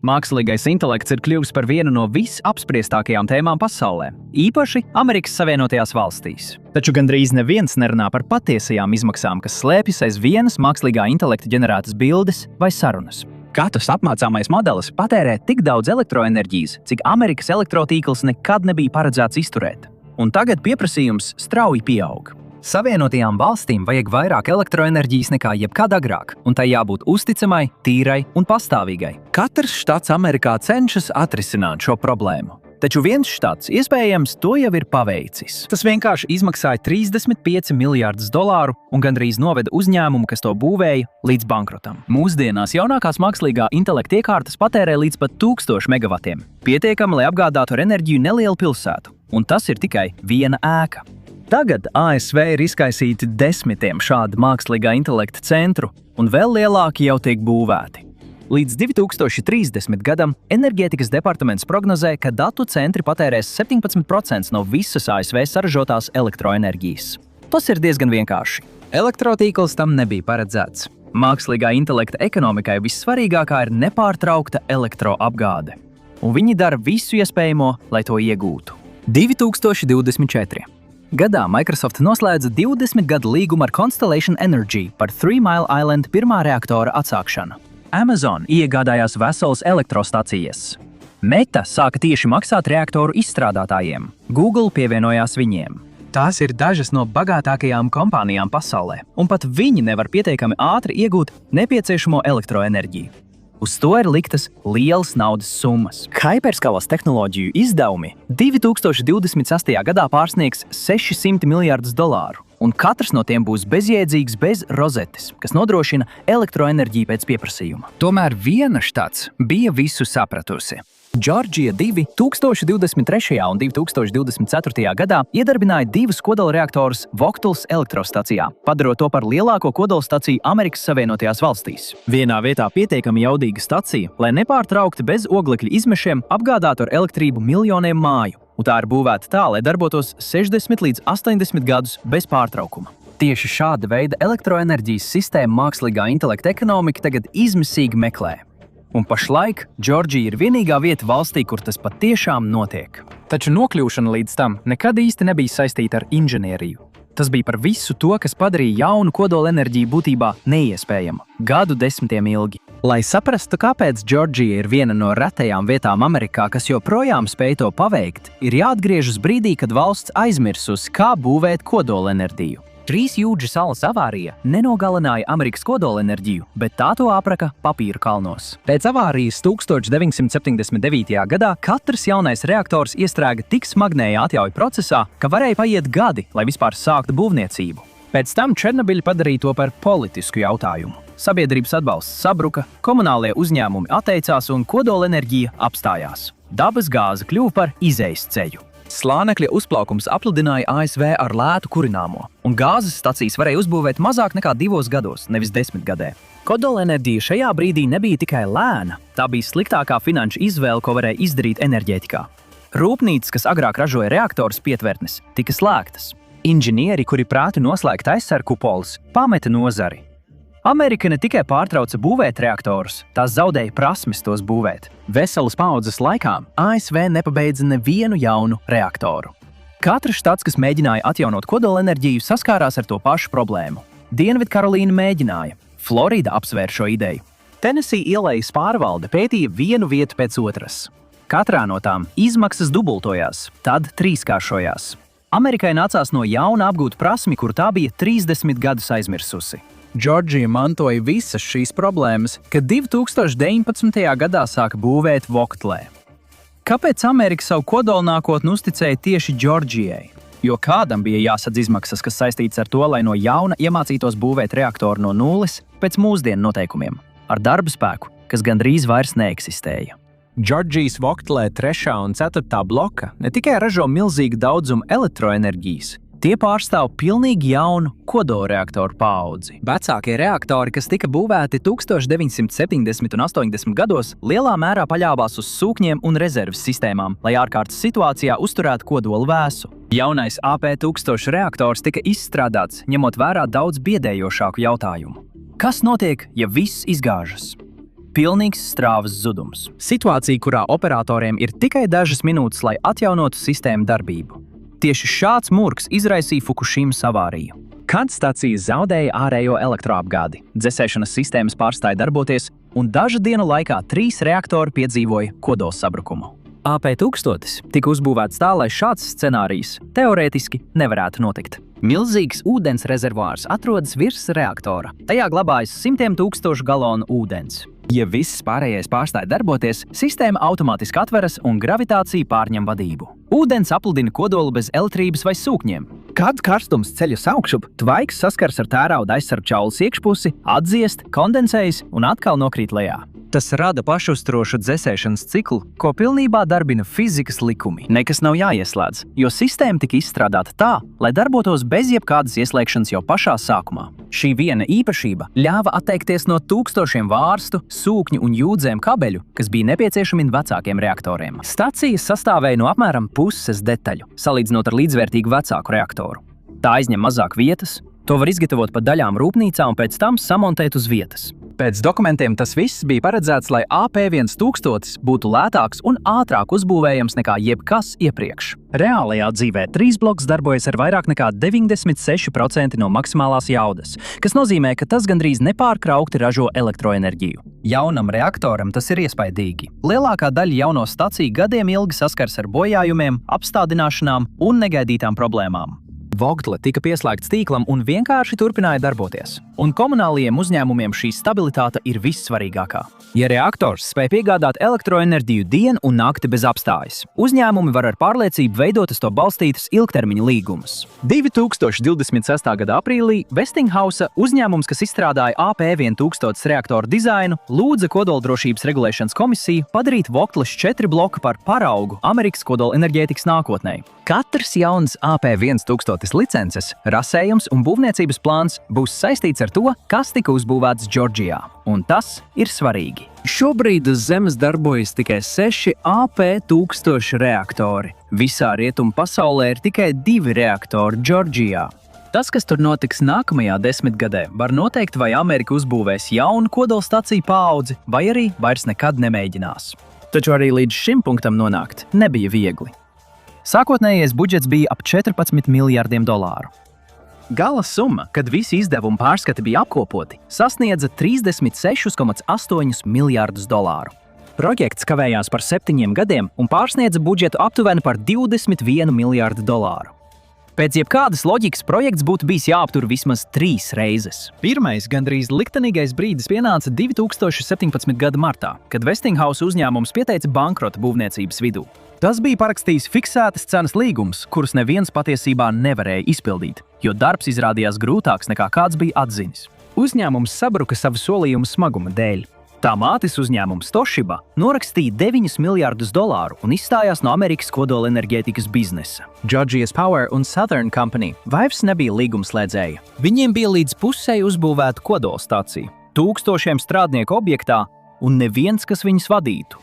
Mākslīgais intelekts ir kļuvis par vienu no visapspriestākajām tēmām pasaulē, īpaši Amerikas Savienotajās valstīs. Taču gandrīz neviens nerunā par patiesajām izmaksām, kas slēpjas aiz vienas mākslīgā intelekta ģenerētas bildes vai sarunas. Katrs apmācāmais modelis patērē tik daudz elektroenerģijas, cik Amerikas elektrotīkls nekad nebija paredzēts izturēt. Un tagad pieprasījums strauji pieaug. Savienotajām valstīm vajag vairāk elektroenerģijas nekā jebkad agrāk, un tai jābūt uzticamai, tīrai un pastāvīgai. Katrs štats Amerikā cenšas atrisināt šo problēmu. Taču viens štats, iespējams, to jau ir paveicis. Tas vienkārši izmaksāja $35 miljardus un gandrīz noveda uzņēmumu, kas to būvēja, līdz bankrotam. Mūsdienās jaunākās mākslīgā intelekta iekārtas patērē līdz pat 1000 megavatiem. Pietiekami, lai apgādātu ar enerģiju nelielu pilsētu. Un tas ir tikai viena ēka. Tagad ASV ir izkaisīti desmitiem šādu mākslīgā intelekta centru, un vēl lielāki jau tiek būvēti. Līdz 2030. gadam enerģētikas departaments prognozē, ka datu centri patērēs 17% no visas ASV saražotās elektroenerģijas. Tas ir diezgan vienkārši. Elektrotīkls tam nebija paredzēts. Mākslīgā intelekta ekonomikai vissvarīgākā ir nepārtraukta elektroapgāde. Un viņi dara visu iespējamo, lai to iegūtu. 2024. Gadā Microsoft noslēdza 20 gadu līgumu ar Constellation Energy par Three Mile Island pirmā reaktora atsākšanu. Amazon iegādājās veselas elektrostacijas. Meta sāka tieši maksāt reaktoru izstrādātājiem. Google pievienojās viņiem. Tās ir dažas no bagātākajām kompānijām pasaulē, un pat viņi nevar pietiekami ātri iegūt nepieciešamo elektroenerģiju. Uz to ir liktas lielas naudas summas. Hyperskalas tehnoloģiju izdevumi 2028. gadā pārsniegs $600 miljardus, un katrs no tiem būs bezjēdzīgs bez rozetes, kas nodrošina elektroenerģiju pēc pieprasījuma. Tomēr viena štats bija visu sapratusi. Džordžija 2 2023. un 2024. gadā iedarbināja 2 kodolreaktorus Vogtles elektrostacijā, padarot to par lielāko kodolstaciju Amerikas Savienotajās valstīs. Vienā vietā pietiekami jaudīga stacija, lai nepārtraukti bez oglekļa izmešiem apgādātu ar elektrību miljoniem māju, un tā ir būvēta tā, lai darbotos 60 līdz 80 gadus bez pārtraukuma. Tieši šāda veida elektroenerģijas sistēma mākslīgā intelekta ekonomika tagad izmisīgi meklē. Un pašlaik Džordžija ir vienīgā vieta valstī, kur tas patiešām notiek. Taču nokļūšana līdz tam nekad īsti nebija saistīta ar inženieriju. Tas bija par visu to, kas padarīja jaunu kodolenerģiju būtībā neiespējamu, gadu desmitiem ilgi. Lai saprastu, kāpēc Džordžija ir viena no retajām vietām Amerikā, kas joprojām spēj to paveikt, ir jāatgriežas brīdī, kad valsts aizmirsusi, kā būvēt kodolenerģiju. Trīs Jūdžu salas avārija nenogalināja Amerikas kodolenerģiju, bet tā to apraka papīra kalnos. Pēc avārijas 1979. gadā katrs jaunais reaktors iestrēga tik smagnējā atjauju procesā, ka varēja paiet gadi, lai vispār sāktu būvniecību. Pēc tam Černobiļa padarīja to par politisku jautājumu. Sabiedrības atbalsts sabruka, komunālie uzņēmumi atteicās un kodolenerģija apstājās. Dabas gāze kļuva par izejas ceļu. Slānekļa uzplaukums apludināja ASV ar lētu kurināmo, un gāzes stacijas varēja uzbūvēt mazāk nekā 2 gados, nevis 10 gadē. Kodolenerģija šajā brīdī nebija tikai lēna, tā bija sliktākā finanšu izvēle, ko varēja izdarīt enerģētikā. Rūpnīcas, kas agrāk ražoja reaktorus pietvertnes, tika slēgtas. Inženieri, kuri prātu noslēgt aizsargu kupoles, pameta nozari. Amerika ne tikai pārtrauca būvēt reaktorus, tās zaudēja prasmes tos būvēt. Veselas paaudzes laikā ASV nepabeidza nevienu jaunu reaktoru. Katrs štats, kas mēģināja atjaunot kodolenerģiju, saskārās ar to pašu problēmu. Dienvidkarolīna mēģināja, Florida apsvēra šo ideju. Tennessee ielejas pārvalde pētīja vienu vietu pēc otras. Katrā no tām izmaksas dubultojās, tad trīskāršojās. Amerikai nācās no jauna apgūt prasmi, kur tā bija 30 gadus aizmirsusi. Džordžija mantoja visas šīs problēmas, kad 2019. gadā sāka būvēt Vogtlē. Kāpēc Amerika savu kodolu nākotni uzticēja tieši Džordžijai? Jo kādam bija jāsadz izmaksas, kas saistīts ar to, lai no jauna iemācītos būvēt reaktoru no nulles pēc mūsdienu noteikumiem, ar darba spēku, kas gandrīz vairs neeksistēja. Džordžijas Vogtlē 3. un 4. bloka ne tikai ražo milzīgu daudzumu elektroenerģijas, tie pārstāv pilnīgi jaunu kodolreaktoru paudzi. Vecākie reaktori, kas tika būvēti 1970 un 80 gados, lielā mērā paļāvās uz sūkņiem un rezerves sistēmām, lai ārkārtas situācijā uzturētu kodolu vēsu. Jaunais AP1000 reaktors tika izstrādāts, ņemot vērā daudz biedējošāku jautājumu. Kas notiek, ja viss izgāžas? pilnīgs strāvas zudums. Situācija, kurā operatoriem ir tikai dažas minūtes, lai atjaunotu sistēmu darbību. Tieši šāds murgs izraisīja Fukushimas avāriju. Kad stacija zaudēja ārējo elektroapgādi, dzesēšanas sistēmas pārstāja darboties, un dažu dienu laikā 3 reaktori piedzīvoja kodolsabrukumu. AP1000 tika uzbūvēts tā, lai šāds scenārijs teorētiski nevarētu notikt. Milzīgs ūdens rezervuārs atrodas virs reaktora. Tajā glabājas simtiem tūkstošu galonu ūdens. Ja viss pārējais pārstāja darboties, sistēma automātiski atveras un gravitācija pārņem vadību. Ūdens apludina kodolu bez elektrības vai sūkņiem. Kad karstums ceļas augšup, tvaiks saskars ar tērauda aizsargu čaulas iekšpusi, atdziest, kondensējas un atkal nokrīt lejā. Tas rada pašuzturošu dzesēšanas ciklu, ko pilnībā darbina fizikas likumi. Nekas nav jāieslēdz, jo sistēma tika izstrādāta tā, lai darbotos bez jebkādas ieslēgšanas jau pašā sākumā. Šī viena īpašība ļāva atteikties no tūkstošiem vārstu, sūkņu un jūdzēm kabeļu, kas bija nepieciešami vecākiem reaktoriem. Stacijas sastāvēja no apmēram puses detaļu, salīdzinot ar līdzvērtīgu vecāku reaktoru. Tā aizņem mazāk vietas, to var izgatavot pa daļām rūpnīcā un pēc tam samontēt uz vietas. Pēc dokumentiem tas viss bija paredzēts, lai AP1000 būtu lētāks un ātrāk uzbūvējams nekā jebkas iepriekš. Reālajā dzīvē 3 bloks darbojas ar vairāk nekā 96% no maksimālās jaudas, kas nozīmē, ka tas gandrīz nepārtraukti ražo elektroenerģiju. Jaunam reaktoram tas ir iespaidīgi. Lielākā daļa jauno staciju gadiem ilgi saskars ar bojājumiem, apstādināšanām un negaidītām problēmām. Vogtle tika pieslēgts tīklam un vienkārši turpināja darboties. Un komunālajiem uzņēmumiem šī stabilitāte ir vissvarīgākā. Ja reaktors spēj piegādāt elektroenerģiju dienu un nakti bez apstājas, uzņēmumi var ar pārliecību veidot uz to balstītus ilgtermiņa līgumus. 2026. gada aprīlī Westinghouse uzņēmums, kas izstrādāja AP1000 reaktoru dizainu, lūdza Kodoldrošības regulēšanas komisiju padarīt Vogtles 4 bloku par paraugu Amerikas kodolenerģētikas nākotnē. Katrs jauns AP1000 licences, rasējums un būvniecības plāns būs saistīts ar to, kas tika uzbūvēts Džordžijā, un tas ir svarīgi. Šobrīd uz Zemes darbojas tikai 6 AP1000 reaktori. Visā rietumu pasaulē ir tikai 2 reaktori Džordžijā. Tas, kas tur notiks nākamajā desmitgadē, var noteikt, vai Amerika uzbūvēs jaunu kodolstaciju paudzi, vai arī vairs nekad nemēģinās. Taču arī līdz šim punktam nonākt nebija viegli. Sākotnējais budžets bija ap $14 miljardiem. Gala summa, kad visi izdevumi pārskati bija apkopoti, sasniedza $36,8 miljardus. Projekts kavējās par 7 gadiem un pārsniedza budžetu aptuveni par $21 miljardu. Pēc jebkādas loģikas projekts būtu bijis jāaptur vismaz 3 reizes. Pirmais gandrīz liktenīgais brīdis pienāca 2017. gada martā, kad Westinghouse uzņēmums pieteica bankrota būvniecības vidū. Tas bija parakstījis fiksētas cenas līgums, kurus neviens patiesībā nevarēja izpildīt, jo darbs izrādījās grūtāks nekā kāds bija atzinis. Uzņēmums sabruka savu solījumu smaguma dēļ. Tā mātes uzņēmums Toshiba norakstīja $9 miljardus un izstājās no Amerikas kodolenerģētikas biznesa. Georgia's Power un Southern Company vairs nebija līgumslēdzēja. Viņiem bija līdz pusei uzbūvēta kodolstacija, 1000 strādnieku objektā un neviens, kas viņus vadītu.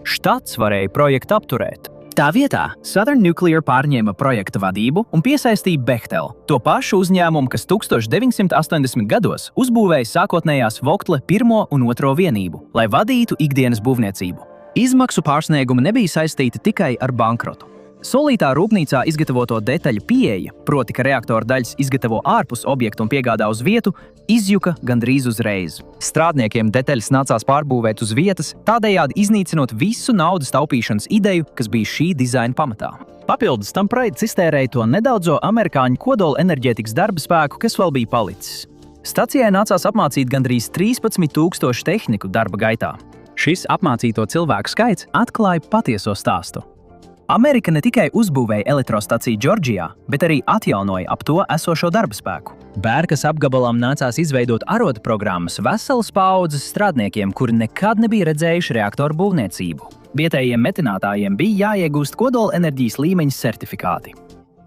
Štats varēja projektu apturēt. Tā vietā Southern Nuclear pārņēma projekta vadību un piesaistīja Bechtel, to pašu uzņēmumu, kas 1980. gados uzbūvēja sākotnējās Vogtle 1. un 2. vienību, lai vadītu ikdienas būvniecību. Izmaksu pārsniegumi nebija saistīti tikai ar bankrotu. Solītā rūpnīcā izgatavoto detaļu pieeja, proti, ka reaktora daļas izgatavo ārpus objektu un piegādā uz vietu, izjuka gandrīz uzreiz. Strādniekiem detaļas nācās pārbūvēt uz vietas, tādējādi iznīcinot visu naudas taupīšanas ideju, kas bija šī dizaina pamatā. Papildus tam projekts iztērēja to nedaudzo amerikāņu kodolenerģētikas darba spēku, kas vēl bija palicis. Stacijai nācās apmācīt gandrīz 13,000 tehniku darba gaitā. Šis apmācīto cilvēku skaits atklāja patieso stāstu. Amerika ne tikai uzbūvēja elektrostaciju Džordžijā, bet arī atjaunoja ap to esošo darba spēku. Bērkas apgabalam nācās izveidot arodu programmas veselas paaudzes strādniekiem, kuri nekad nebija redzējuši reaktoru būvniecību. Vietējiem metinātājiem bija jāiegūst kodolenerģijas līmeņa certifikāti.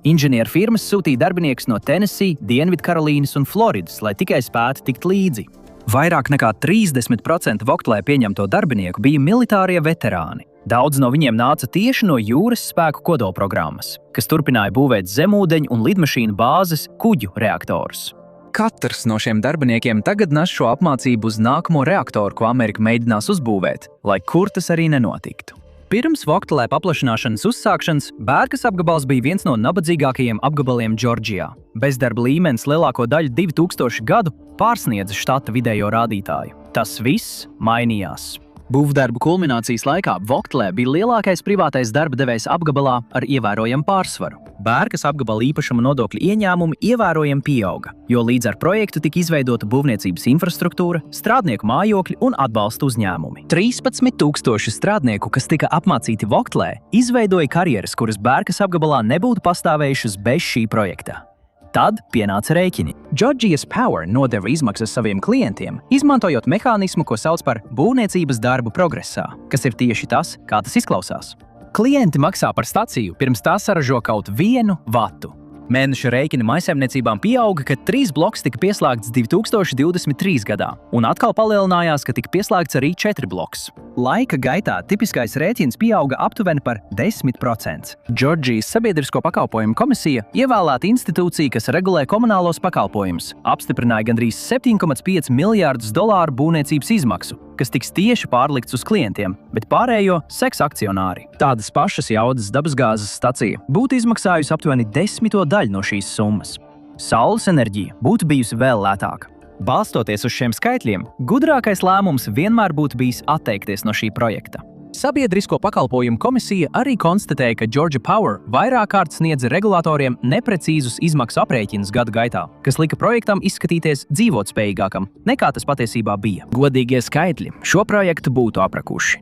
Inženieru firmas sūtīja darbiniekus no Tennessee, Dienvidkarolīnas un Floridas, lai tikai spētu tikt līdzi. Vairāk nekā 30% Vogtlē pieņemto darbinieku bija militārie veterāni. Daudz no viņiem nāca tieši no jūras spēku kodolprogrammas, kas turpināja būvēt zemūdeņu un lidmašīnu bāzes kuģu reaktorus. Katrs no šiem darbiniekiem tagad nes šo apmācību uz nākamo reaktoru, ko Amerika mēģinās uzbūvēt, lai kur tas arī nenotiktu. Pirms Vogtle paplašināšanas uzsākšanas Bērkas apgabals bija viens no nabadzīgākajiem apgabaliem Džordžijā. Bezdarba līmenis lielāko daļu 2000 gadu pārsniedza štata vidējo rādītāju. Tas viss mainījās. Būvdarbu kulminācijas laikā Vogtle bija lielākais privātais darba devējs apgabalā ar ievērojamu pārsvaru. Bērkas apgabala īpašuma nodokļu ieņēmumi ievērojami pieauga, jo līdz ar projektu tika izveidota būvniecības infrastruktūra, strādnieku mājokļi un atbalsta uzņēmumi. 13,000 strādnieku, kas tika apmācīti Vogtlē, izveidoja karjeras, kuras Bērkas apgabalā nebūtu pastāvējušas bez šī projekta. Tad pienāca rēķini. Georgia's Power nodeva izmaksas saviem klientiem, izmantojot mehānismu, ko sauc par būvniecības darbu progresā, kas ir tieši tas, kā tas izklausās. Klienti maksā par staciju, pirms tā saražo kaut 1 vatu. Mēneša rēķini mājsaimniecībām pieauga, kad 3 bloks tika pieslēgts 2023. gadā, un atkal palielinājās, ka tika pieslēgts arī 4 bloks. Laika gaitā tipiskais rēķins pieauga aptuveni par 10%. Džordžijas Sabiedrisko pakalpojumu komisija, ievēlēta institūcija, kas regulē komunālos pakalpojumus, apstiprināja gandrīz $7,5 miljārdus būvniecības izmaksu, kas tiks tieši pārlikts uz klientiem, bet pārējo seks akcionāri. Tādas pašas jaudas dabasgāzes stacija būtu izmaksājusi aptuveni 10. daļu no šīs summas. Saules enerģija būtu bijusi vēl lētāka. Balstoties uz šiem skaitļiem, gudrākais lēmums vienmēr būtu bijis atteikties no šī projekta. Sabiedrisko pakalpojumu komisija arī konstatēja, ka Georgia Power vairāk kārt sniedza regulatoriem neprecīzus izmaksu aprēķinus gadu gaitā, kas lika projektam izskatīties dzīvotspējīgākam, nekā tas patiesībā bija. Godīgie skaitļi šo projektu būtu aprakuši.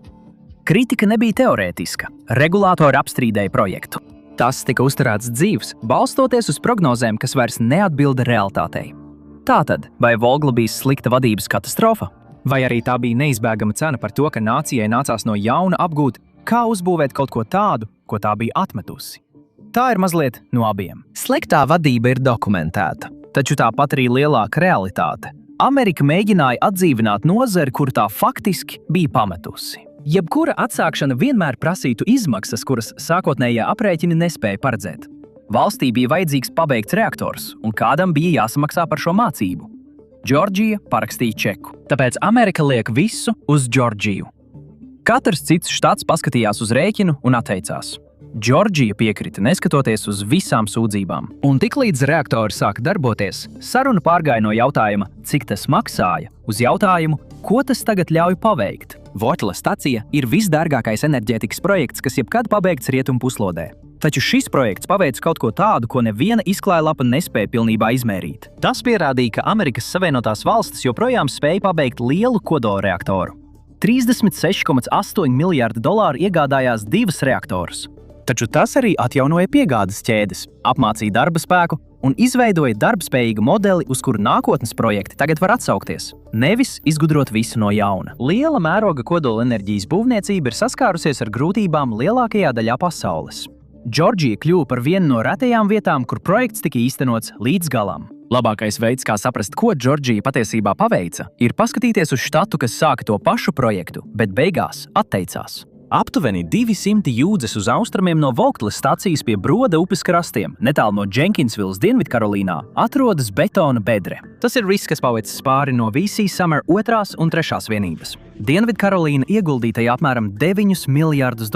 Kritika nebija teorētiska. Regulātori apstrīdēja projektu. Tas tika uzturēts dzīvs, balstoties uz prognozēm, kas vairs neatbilda realitātei. Tātad, vai Vogtle bija slikta vadības katastrofa? Vai arī tā bija neizbēgama cena par to, ka nācijai nācās no jauna apgūt, kā uzbūvēt kaut ko tādu, ko tā bija atmetusi? Tā ir mazliet no abiem. Sliktā vadība ir dokumentēta, taču tāpat arī lielāka realitāte. Amerika mēģināja atdzīvināt nozari, kur tā faktiski bija pametusi. Jebkura atsākšana vienmēr prasītu izmaksas, kuras sākotnējie aprēķini nespēja paredzēt. Valstī bija vajadzīgs pabeigts reaktors, un kādam bija jāsamaksā par šo mācību. Džordžija parakstīja čeku, tāpēc Amerika liek visu uz Džordžiju. Katrs cits štats paskatījās uz rēķinu un atteicās. Džordžija piekrita, neskatoties uz visām sūdzībām. Un tiklīdz reaktori sāka darboties, saruna pārgāja no jautājuma, cik tas maksāja, uz jautājumu, ko tas tagad ļauj paveikt. Vogtle stacija ir visdārgākais enerģētikas projekts, kas jebkad pabeigts Rietumu puslodē. Taču šis projekts paveica kaut ko tādu, ko neviena izklājlapa nespēja pilnībā izmērīt. Tas pierādīja, ka Amerikas Savienotās valstis joprojām spēja pabeigt lielu kodolreaktoru. $36,8 miljārdi iegādājās 2 reaktorus. Taču tas arī atjaunoja piegādes ķēdes, apmācīja darba spēku un izveidoja darbspējīgu modeli, uz kuru nākotnes projekti tagad var atsaukties, nevis izgudrot visu no jauna. Liela mēroga kodolenerģijas būvniecība ir saskārusies ar grūtībām lielākajā daļā pasaules. Džordžija kļuva par vienu no retajām vietām, kur projekts tika īstenots līdz galam. Labākais veids, kā saprast, ko Džordžija patiesībā paveica, ir paskatīties uz štatu, kas sāka to pašu projektu, bet beigās atteicās. Aptuveni 200 jūdzes uz austrumiem no Vogtles stacijas pie Broda upes krastiem, netālu no Jenkinsvilles Dienvidkarolīnā, atrodas betona bedre. Tas ir viss, kas palicis pāri no VC Summer 2. un 3. vienības. Dienvidkarolīna ieguldīja apmēram $9 miljārdus.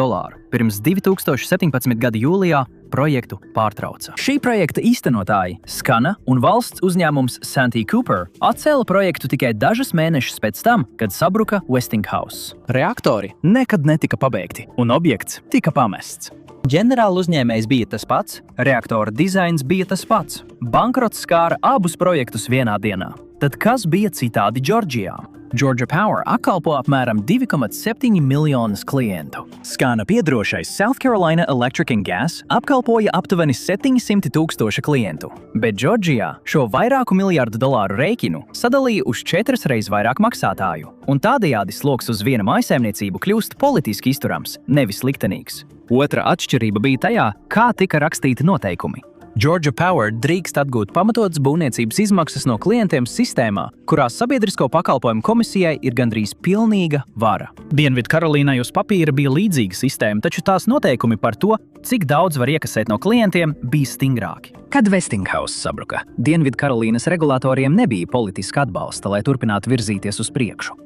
Pirms 2017. gada jūlijā projektu pārtrauca. Šī projekta īstenotāji, Skana un valsts uzņēmums Santee Cooper, atcēla projektu tikai dažus mēnešus pēc tam, kad sabruka Westinghouse. Reaktori nekad netika pabeigti, un objekts tika pamests. Ģenerāla uzņēmējs bija tas pats, reaktora dizains bija tas pats. Bankrots skāra abus projektus vienā dienā. Tad kas bija citādi Džordžijā? Georgia Power apkalpo apmēram 2,7 miljonus klientu. Skana piedrošais South Carolina Electric and Gas apkalpoja aptuveni 700,000 klientu, bet Džordžijā šo vairāku miljārdu dolāru rēķinu sadalīja uz 4 reizes vairāk maksātāju, un tādējādi sloks uz viena mājsaimniecību kļūst politiski izturams, nevis liktenīgs. Otra atšķirība bija tajā, kā tika rakstīti noteikumi. Georgia Power drīkst atgūt pamatotas būvniecības izmaksas no klientiem sistēmā, kurās sabiedrisko pakalpojumu komisijai ir gandrīz pilnīga vara. Dienvidkarolīnai uz papīra bija līdzīga sistēma, taču tās noteikumi par to, cik daudz var iekasēt no klientiem, bija stingrāki. Kad Westinghouse sabruka, Dienvidkarolīnas regulatoriem nebija politiska atbalsta, lai turpinātu virzīties uz priekšu.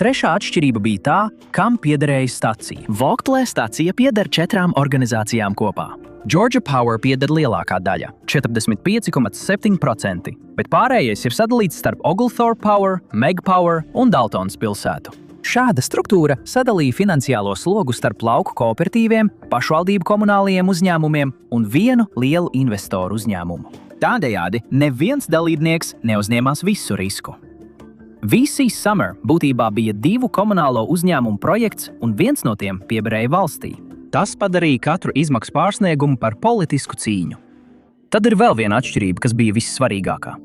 Trešā atšķirība bija tā, kam piederēja stacija. Vogtlē stacija pieder 4 organizācijām kopā. Georgia Power pieder lielākā daļa – 45,7%, bet pārējais ir sadalīts starp Oglethorpe Power, Meg Power un Daltons pilsētu. Šāda struktūra sadalīja finansiālo slogu starp lauku kooperatīviem, pašvaldību komunālajiem uzņēmumiem un vienu lielu investoru uzņēmumu. Tādējādi neviens dalībnieks neuzņēmās visu risku. VC Summer būtībā bija 2 komunālo uzņēmumu projekts, un viens no tiem piederēja valstī. Tas padarīja katru izmaksu pārsniegumu par politisku cīņu. Tad ir vēl viena atšķirība, kas bija vissvarīgākā.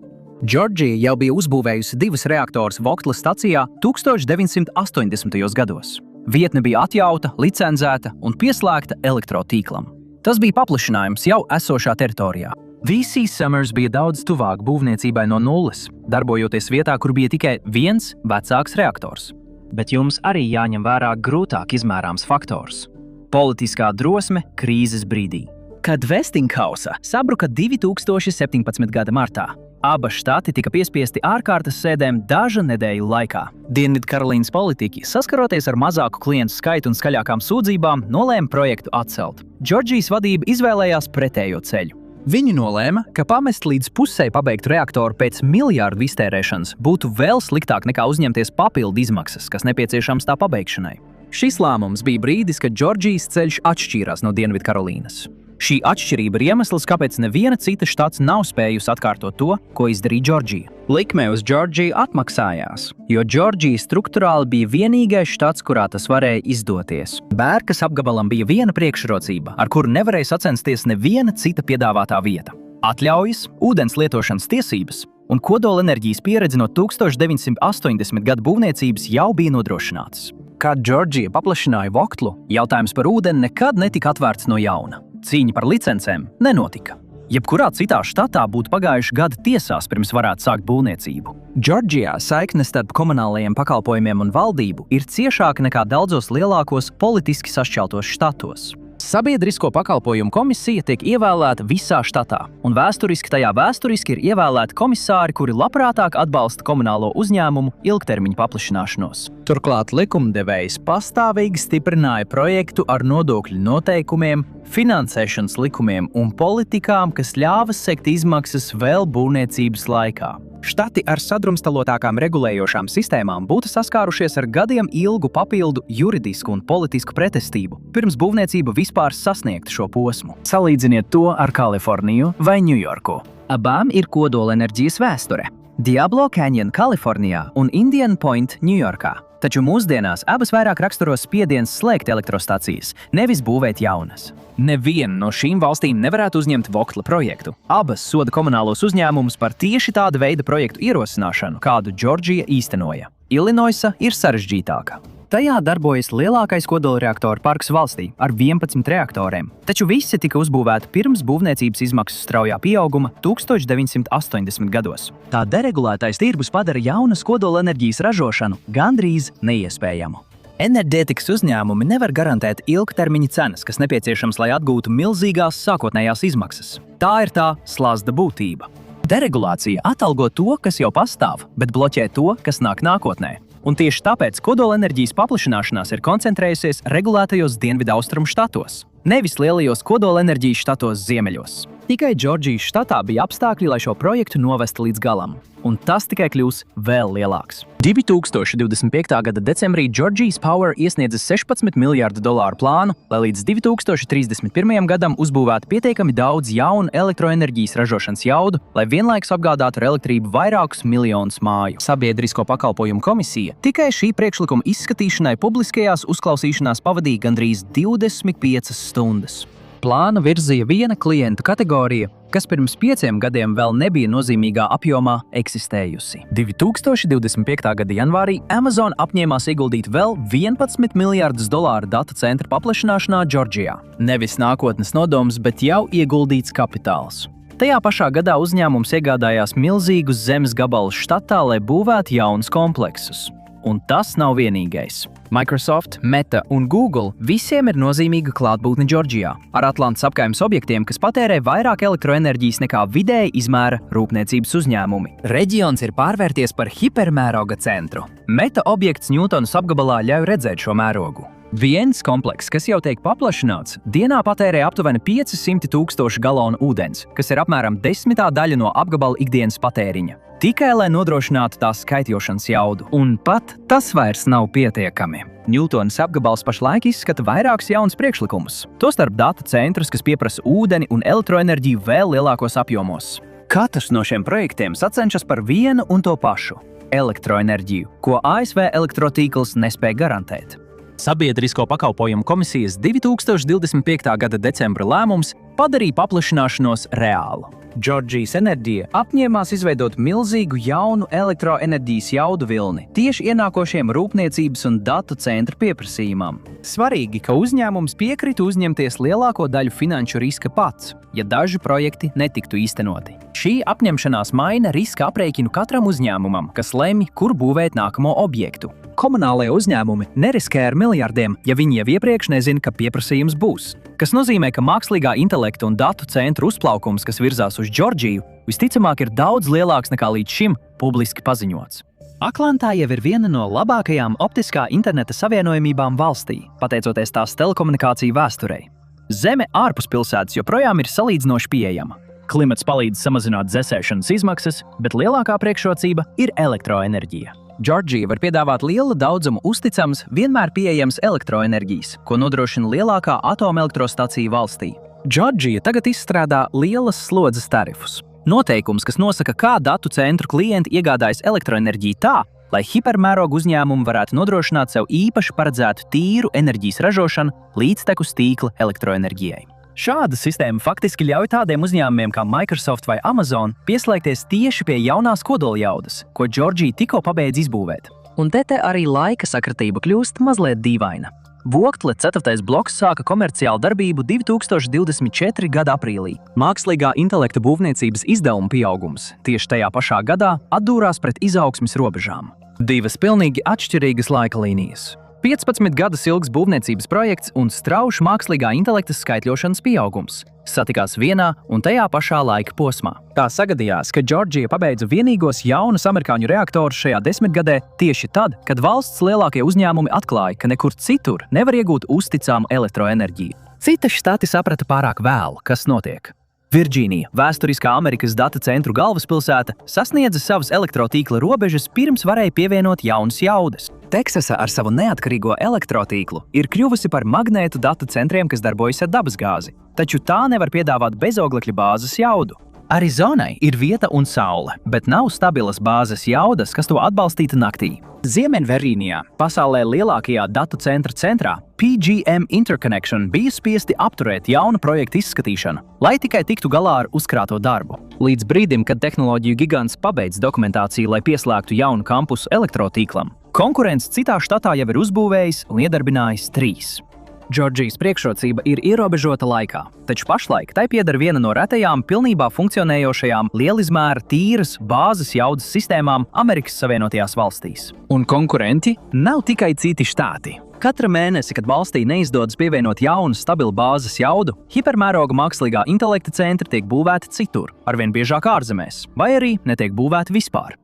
Georgia jau bija uzbūvējusi 2 reaktorus Vogtles stacijā 1980. gados. Vietne bija atjauta, licencēta un pieslēgta elektrotīklam. Tas bija paplašinājums jau esošā teritorijā. VC Summers bija daudz tuvāk būvniecībai no nulles, darbojoties vietā, kur bija tikai viens vecāks reaktors. Bet jums arī jāņem vērā grūtāk izmērāms faktors – politiskā drosme krīzes brīdī. Kad Westinghouse sabruka 2017. gada martā, abas štati tika piespiesti ārkārtas sēdēm dažu nedēļu laikā. Dienvidkarolīnas politiķi, saskaroties ar mazāku klientu skaitu un skaļākām sūdzībām, nolēma projektu atcelt. Džordžijas vadība izvēlējās pretējo ceļu. Viņi nolēma, ka pamest līdz pusei pabeigtu reaktoru pēc miljardu iztērēšanas būtu vēl sliktāk nekā uzņemties papildu izmaksas, kas nepieciešams tā pabeigšanai. Šis lēmums bija brīdis, kad Džordžijas ceļš atšķīrās no Dienvidkarolīnas. Šī atšķirība ir iemesls, kāpēc neviena cita štats nav spējusi atkārtot to, ko izdarīja Džordžija. Likme uz Džordžiju atmaksājās, jo Džordžija struktūrāli bija vienīgais štats, kurā tas varēja izdoties. Bērkas apgabalam bija viena priekšrocība, ar kuru nevarēja sacensties neviena cita piedāvātā vieta. Atļaujas, ūdens lietošanas tiesības un kodolenerģijas pieredze no 1980. gada būvniecības jau bija nodrošinātas. Kad Džordžija paplašināja Vogtlu, jautājums par ūdeni nekad netika atvērts no jauna. Cīņa par licencēm nenotika. Jebkurā citā štatā būtu pagājuši gadi tiesās, pirms varētu sākt būvniecību. Džordžijā saikne starp komunālajiem pakalpojumiem un valdību ir ciešāka nekā daudzos lielākos politiski sašķeltos štatos. Sabiedrisko pakalpojumu komisija tiek ievēlēta visā štatā, un vēsturiski ir ievēlēti komisāri, kuri labprātāk atbalsta komunālo uzņēmumu ilgtermiņa paplašināšanos. Turklāt likumdevējs pastāvīgi stiprināja projektu ar nodokļu noteikumiem, finansēšanas likumiem un politikām, kas ļāva sekt izmaksas vēl būvniecības laikā. Štati ar sadrumstalotākām regulējošām sistēmām būtu saskārušies ar gadiem ilgu papildu juridisku un politisku pretestību, pirms būvniecība vispār sasniegtu šo posmu. Salīdziniet to ar Kaliforniju vai Ņujorku. Abām ir kodolenerģijas vēsture – Diablo Canyon Kalifornijā un Indian Point Ņujorkā. Taču mūsdienās abas vairāk raksturo spiediens slēgt elektrostacijas, nevis būvēt jaunas. Neviena no šīm valstīm nevarētu uzņemt Vogtla projektu. Abas soda komunālos uzņēmumus par tieši tāda veida projektu ierosināšanu, kādu Džordžija īstenoja. Ilinoisa ir sarežģītāka. Tajā darbojas lielākais kodolreaktoru parks valstī ar 11 reaktoriem, taču visi tika uzbūvēti pirms būvniecības izmaksu straujā pieauguma 1980. gados. Tā deregulētais tirgus padara jaunas kodolenerģijas ražošanu gandrīz neiespējamu. Enerģētikas uzņēmumi nevar garantēt ilgtermiņa cenas, kas nepieciešams, lai atgūtu milzīgās sākotnējās izmaksas. Tā ir tā slazda būtība. Deregulācija atalgo to, kas jau pastāv, bet bloķē to, kas nāk nākotnē. Un tieši tāpēc kodolenerģijas paplašināšanās ir koncentrējusies regulētajos dienvidaustrumu štatos, nevis lielajos kodolenerģijas štatos ziemeļos. Tikai Džordžijas štatā bija apstākļi, lai šo projektu novestu līdz galam, un tas tikai kļūs vēl lielāks. 2025. gada decembrī Džordžijas Power iesniedza $16 miljārdu plānu, lai līdz 2031. gadam uzbūvētu pietiekami daudz jaunu elektroenerģijas ražošanas jaudu, lai vienlaikus apgādātu ar elektrību vairākus miljonus māju. Sabiedrisko pakalpojumu komisija tikai šī priekšlikuma izskatīšanai publiskajās uzklausīšanās pavadīja gandrīz 25 stundas. Plānu virzīja viena klientu kategorija kas pirms 5 gadiem vēl nebija nozīmīgā apjomā eksistējusi. 2025. gada janvārī Amazon apņēmās ieguldīt vēl $11 miljardus datu centra paplašināšanā Džordžijā. Nevis nākotnes nodoms, bet jau ieguldīts kapitāls. Tajā pašā gadā uzņēmums iegādājās milzīgus zemes gabalus štatā, lai būvētu jaunus kompleksus. Un tas nav vienīgais. Microsoft, Meta un Google visiem ir nozīmīga klātbūtne Džordžijā, ar Atlantas apkaimes objektiem, kas patērē vairāk elektroenerģijas nekā vidēji izmēra rūpniecības uzņēmumi. Reģions ir pārvērties par hipermēroga centru. Meta objekts Ņūtonas apgabalā ļauj redzēt šo mērogu. Viens komplekss, kas jau tiek paplašināts, dienā patērē aptuveni 500,000 galonu ūdens, kas ir apmēram 10. daļa no apgabala ikdienas patēriņa. Tikai lai nodrošinātu tās skaitļošanas jaudu. Un pat tas vairs nav pietiekami. Ņūtonas apgabals pašlaik izskata vairākus jaunus priekšlikumus, tostarp datu centrus, kas pieprasa ūdeni un elektroenerģiju vēl lielākos apjomos. Katrs no šiem projektiem sacenšas par vienu un to pašu – elektroenerģiju, ko ASV elektrotīkls nespēja garantēt. Sabiedrisko pakalpojumu komisijas 2025. gada decembra lēmums padarīja paplašināšanos reālu. Džordžijas Enerģija apņēmās izveidot milzīgu jaunu elektroenerģijas jaudu vilni tieši ienākošiem rūpniecības un datu centra pieprasījumam. Svarīgi, ka uzņēmums piekrita uzņemties lielāko daļu finanšu riska pats, ja daži projekti netiktu īstenoti. Šī apņemšanās maina riska aprēķinu katram uzņēmumam, kas lemj, kur būvēt nākamo objektu. Komunālajie uzņēmumi neriskē ar miljardiem, ja viņi jau iepriekš nezina, ka pieprasījums būs. Kas nozīmē, ka mākslīgā intelekta un datu centru uzplaukums, kas virzās uz Džordžiju, visticamāk ir daudz lielāks nekā līdz šim publiski paziņots. Atlantā jau ir viena no labākajām optiskā interneta savienojumībām valstī, pateicoties tās telekomunikāciju vēsturei. Zeme ārpus pilsētas joprojām ir salīdzinoši pieejama. Klimats palīdz samazināt dzesēšanas izmaksas, bet lielākā priekšrocība ir elektroenerģija. Džordžija var piedāvāt lielu daudzumu uzticams, vienmēr pieejams elektroenerģijas, ko nodrošina lielākā atomelektrostacija valstī. Džordžija tagad izstrādā lielas slodzes tarifus. Noteikums, kas nosaka, kā datu centru klienti iegādājas elektroenerģiju tā, lai hipermēroga uzņēmumi varētu nodrošināt sev īpaši paredzētu tīru enerģijas ražošanu līdztekus tīkla elektroenerģijai. Šāda sistēma faktiski ļauj tādiem uzņēmumiem kā Microsoft vai Amazon pieslēgties tieši pie jaunās kodoljaudas, ko Džordžija tikko pabeidz izbūvēt. Un te arī laika sakratība kļūst mazliet dīvaina. Vogtle 4. bloks sāka komerciālu darbību 2024. gada aprīlī. Mākslīgā intelekta būvniecības izdevuma pieaugums tieši tajā pašā gadā atdūrās pret izaugsmes robežām. Divas pilnīgi atšķirīgas laika līnijas. 15 gadus ilgs būvniecības projekts un straušs mākslīgā intelekta skaitļošanas pieaugums satikās vienā un tajā pašā laika posmā. Tā sagadījās, ka Džordžija pabeidza vienīgos jaunus amerikāņu reaktorus šajā desmitgadē tieši tad, kad valsts lielākie uzņēmumi atklāja, ka nekur citur nevar iegūt uzticamu elektroenerģiju. Citi štati saprata pārāk vēlu, kas notiek. Virģīnija, vēsturiskā Amerikas data centru galvaspilsēta, sasniedza savas elektrotīkla robežas pirms varēja pievienot jaunas jaudas. Teksasa ar savu neatkarīgo elektrotīklu ir kļuvusi par magnētu datu centriem, kas darbojas ar dabasgāzi, taču tā nevar piedāvāt bezoglekļa bāzes jaudu. Arizonai ir vieta un saule, bet nav stabilas bāzes jaudas, kas to atbalstītu naktī. Ziemeļvirģīnijā, pasaulē lielākajā datu centra centrā, PGM Interconnection bija spiesti apturēt jaunu projektu izskatīšanu, lai tikai tiktu galā ar uzkrāto darbu. Līdz brīdim, kad tehnoloģiju gigants pabeidz dokumentāciju, lai pieslēgtu jaunu kampusu elektrotīklam, konkurents citā štatā jau ir uzbūvējis un iedarbinājis 3. Džordžijas priekšrocība ir ierobežota laikā, taču pašlaik tai pieder viena no retajām pilnībā funkcionējošajām lielizmēra tīras bāzes jaudas sistēmām Amerikas Savienotajās valstīs. Un konkurenti nav tikai citi štāti. Katra mēnesi, kad valstī neizdodas pievienot jaunu stabilu bāzes jaudu, hipermēroga mākslīgā intelekta centri tiek būvēti citur, arvien biežāk ārzemēs, vai arī netiek būvēti vispār.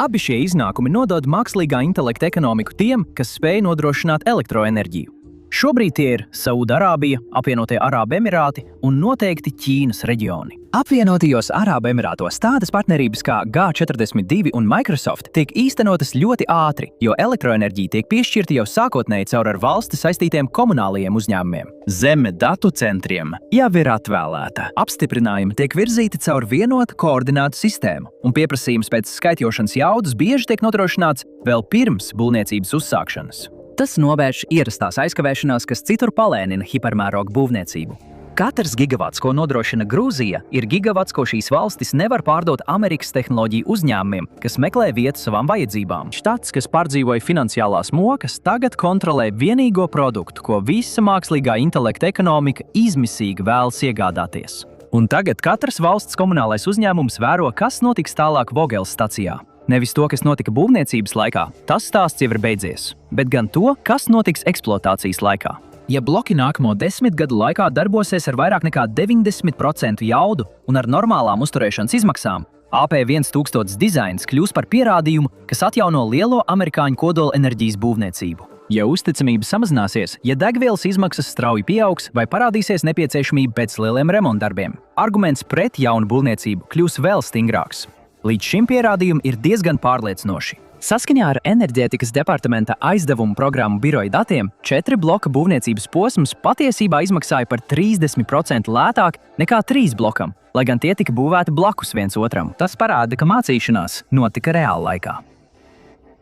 Abi šie iznākumi nodod mākslīgā intelekta ekonomiku tiem, kas spēj nodrošināt elektroenerģiju. Šobrīd tie ir Saūdarābija, Apvienotie Arābu Emirāti un noteikti Ķīnas reģioni. Apvienotajos Arābu Emirātos tādas partnerības kā G42 un Microsoft tiek īstenotas ļoti ātri, jo elektroenerģija tiek piešķirta jau sākotnēji caur ar valsti saistītiem komunālajiem uzņēmumiem. Zeme datu centriem jau ir atvēlēta. Apstiprinājumi tiek virzīti caur vienotu koordinātu sistēmu, un pieprasījums pēc skaitļošanas jaudas bieži tiek nodrošināts vēl pirms būvniecības uzsākšanas. Tas novērš ierastās aizkavēšanās, kas citur palēnina hipermēroga būvniecību. Katrs gigavats, ko nodrošina Grūzija, ir gigavats, ko šīs valstis nevar pārdot Amerikas tehnoloģiju uzņēmumiem, kas meklē vietu savām vajadzībām. Štats, kas pārdzīvoja finansiālās mokas, tagad kontrolē vienīgo produktu, ko visa mākslīgā intelekta ekonomika izmisīgi vēlas iegādāties. Un tagad katrs valsts komunālais uzņēmums vēro, kas notiks tālāk Vogeles stacijā. Nevis to, kas notika būvniecības laikā, tas stāsts jau ir beidzies, bet gan to, kas notiks eksploatācijas laikā. Ja bloki nākamo 10 gadu laikā darbosies ar vairāk nekā 90% jaudu un ar normālām uzturēšanas izmaksām, AP1000 dizains kļūs par pierādījumu, kas atjauno lielo amerikāņu kodola enerģijas būvniecību. Ja uzticamība samazināsies, ja degvielas izmaksas strauji pieaugs vai parādīsies nepieciešamība pēc lieliem remontdarbiem, arguments pret jaunu būvniecību kļūs vēl stingrāks. Līdz šim pierādījumi ir diezgan pārliecinoši. Saskaņā ar Enerģētikas departamenta aizdevumu programmu biroja datiem, 4 bloka būvniecības posms patiesībā izmaksāja par 30% lētāk nekā 3 blokam, lai gan tie tika būvēti blakus viens otram. Tas parāda, ka mācīšanās notika reāla laikā.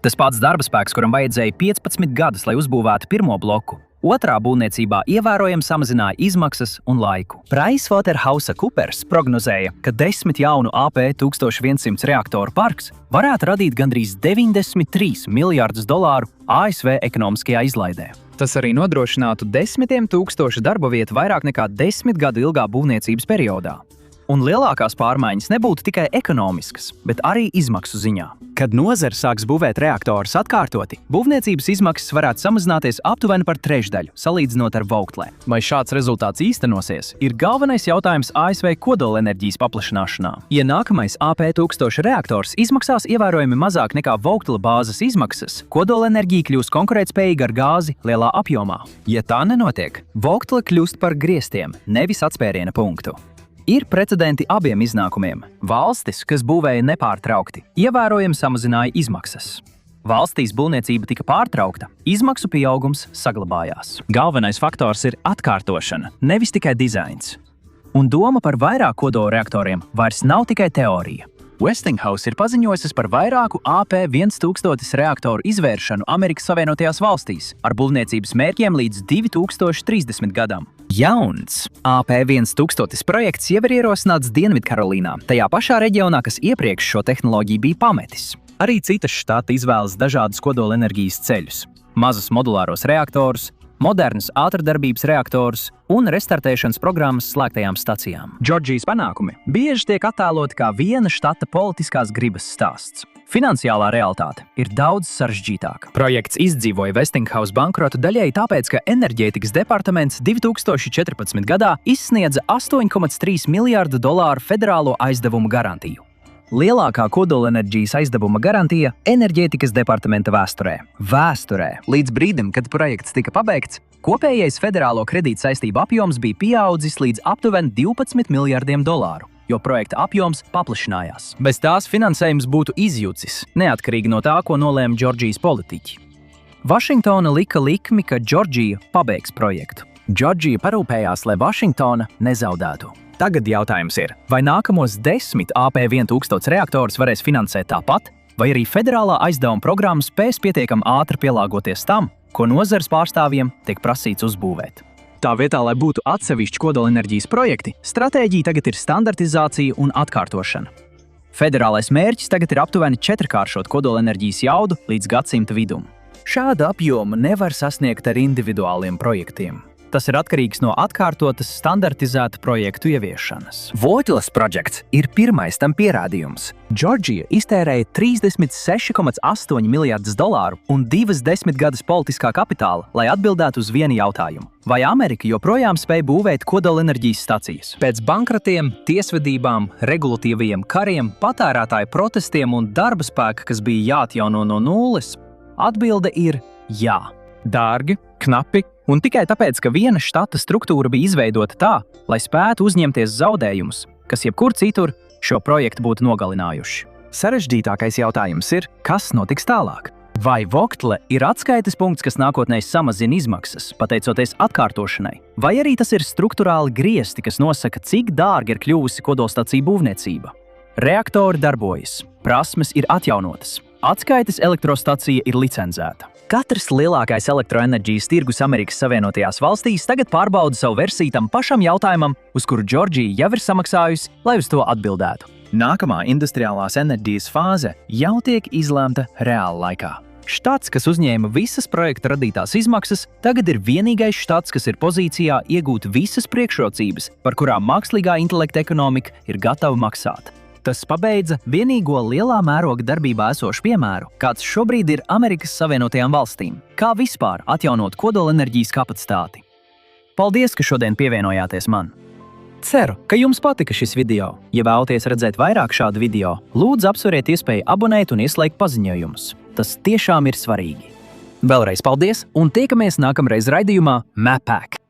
Tas pats darbaspēks, kuram vajadzēja 15 gadus, lai uzbūvētu pirmo bloku, otrā būvniecībā ievērojami samazināja izmaksas un laiku. PricewaterhouseCoopers prognozēja, ka 10 jaunu AP1100 reaktoru parks varētu radīt gandrīz $93 miljardus ASV ekonomiskajā izlaidē. Tas arī nodrošinātu 10 000 darba vietu vairāk nekā 10 gadu ilgā būvniecības periodā. Un lielākās pārmaiņas nebūtu tikai ekonomiskas, bet arī izmaksu ziņā. Kad nozare sāks būvēt reaktorus atkārtoti, būvniecības izmaksas varētu samazināties aptuveni par trešdaļu, salīdzinot ar Vogtle. Vai šāds rezultāts īstenosies, ir galvenais jautājums ASV kodolenerģijas paplašināšanā. Ja nākamais AP1000 reaktors izmaksās ievērojami mazāk nekā Vogtle bāzes izmaksas, kodolenerģija kļūs konkurētspējīga ar gāzi lielā apjomā. Ja tā nenotiek, Vogtle kļūst par griestiem, nevis atspēriena punktu. Ir precedenti abiem iznākumiem. Valstis, kas būvēja nepārtraukti, ievērojami samazināja izmaksas. Valstīs būvniecība tika pārtraukta, izmaksu pieaugums saglabājās. Galvenais faktors ir atkārtošana, nevis tikai dizains. Un doma par vairāk kodolreaktoriem vairs nav tikai teorija. Westinghouse ir paziņojusi par vairāku AP1000 reaktoru izvēršanu Amerikas Savienotajās valstīs ar būvniecības mērķiem līdz 2030 gadam. Jauns AP1000 projekts jau ir ierosināts Dienvidkarolīnā, tajā pašā reģionā, kas iepriekš šo tehnoloģiju bija pametis. Arī citas štati izvēlas dažādus kodolenerģijas ceļus – mazus modulāros reaktorus, modernus ātrdarbības reaktorus un restartēšanas programmas slēgtajām stacijām. Džordžijas panākumi bieži tiek attēloti kā viena štata politiskās gribas stāsts. Finansiālā realitāte ir daudz sarežģītāka. Projekts izdzīvoja Westinghouse bankrotu daļēji tāpēc, ka Enerģētikas departaments 2014. gadā izsniedza $8,3 miljārdu federālo aizdevumu garantiju. Lielākā kodolenerģijas aizdevuma garantija Enerģētikas departamenta vēsturē. Līdz brīdim, kad projekts tika pabeigts, kopējais federālo kredīta saistību apjoms bija pieaudzis līdz aptuveni $12 miljardiem, jo projekta apjoms paplašinājās. Bez tās finansējums būtu izjucis, neatkarīgi no tā, ko nolēma Džordžijas politiķi. Vašingtona lika likmi, ka Džordžija pabeigs projektu. Džordžija parūpējās, lai Vašingtona nezaudētu. Tagad jautājums ir, vai nākamos 10 AP1000 reaktorus varēs finansēt tāpat, vai arī federālā aizdevuma programma spēs pietiekami ātri pielāgoties tam, ko nozares pārstāvjiem tiek prasīts uzbūvēt. Tā vietā, lai būtu atsevišķi kodolenerģijas projekti, stratēģija tagad ir standartizācija un atkārtošana. Federālais mērķis tagad ir aptuveni 4-kāršot kodolenerģijas jaudu līdz gadsimta vidum. Šāda apjoma nevar sasniegt ar individuāliem projektiem. Tas ir atkarīgs no atkārtotas standartizēta projektu ieviešanas. Vogles projekts ir pirmais tam pierādījums. Džordžija iztērēja $36,8 miljardus un 2 gadus politiskā kapitāla, lai atbildētu uz vienu jautājumu. Vai Amerika joprojām spēj būvēt kodolenerģijas stacijas? Pēc bankrotiem, tiesvedībām, regulatīvajiem kariem, patērētāju protestiem un darba spēka, kas bija jāatjauno no nulles, atbilde ir jā. Dārgi, knapi un tikai tāpēc, ka viena štata struktūra bija izveidota tā, lai spētu uzņemties zaudējumus, kas jebkur citur šo projektu būtu nogalinājuši. Sarežģītākais jautājums ir, kas notiks tālāk? Vai Vogtle ir atskaites punkts, kas nākotnē samazina izmaksas, pateicoties atkārtošanai? Vai arī tas ir strukturāli griesti, kas nosaka, cik dārgi ir kļuvusi kodolstaciju būvniecība? Reaktori darbojas, prasmes ir atjaunotas, atskaites elektrostacija ir licencēta. Katrs lielākais elektroenerģijas tirgus Amerikas Savienotajās valstīs tagad pārbauda savu versiju tam pašam jautājumam, uz kuru Džordžija jau ir samaksājusi, lai uz to atbildētu. Nākamā industriālās enerģijas fāze jau tiek izlēmta reāla laikā. Štats, kas uzņēma visas projekta radītās izmaksas, tagad ir vienīgais štats, kas ir pozīcijā iegūt visas priekšrocības, par kurām mākslīgā intelekta ekonomika ir gatava maksāt. Tas pabeidza vienīgo lielā mēroga darbībā esošu piemēru, kāds šobrīd ir Amerikas Savienotajām valstīm, kā vispār atjaunot kodolenerģijas kapacitāti. Paldies, ka šodien pievienojāties man! Ceru, ka jums patika šis video. Ja vēlaties redzēt vairāk šādu video, lūdzu apsveriet iespēju abonēt un ieslēgt paziņojumus. Tas tiešām ir svarīgi. Vēlreiz paldies un tiekamies nākamreiz raidījumā MapHack.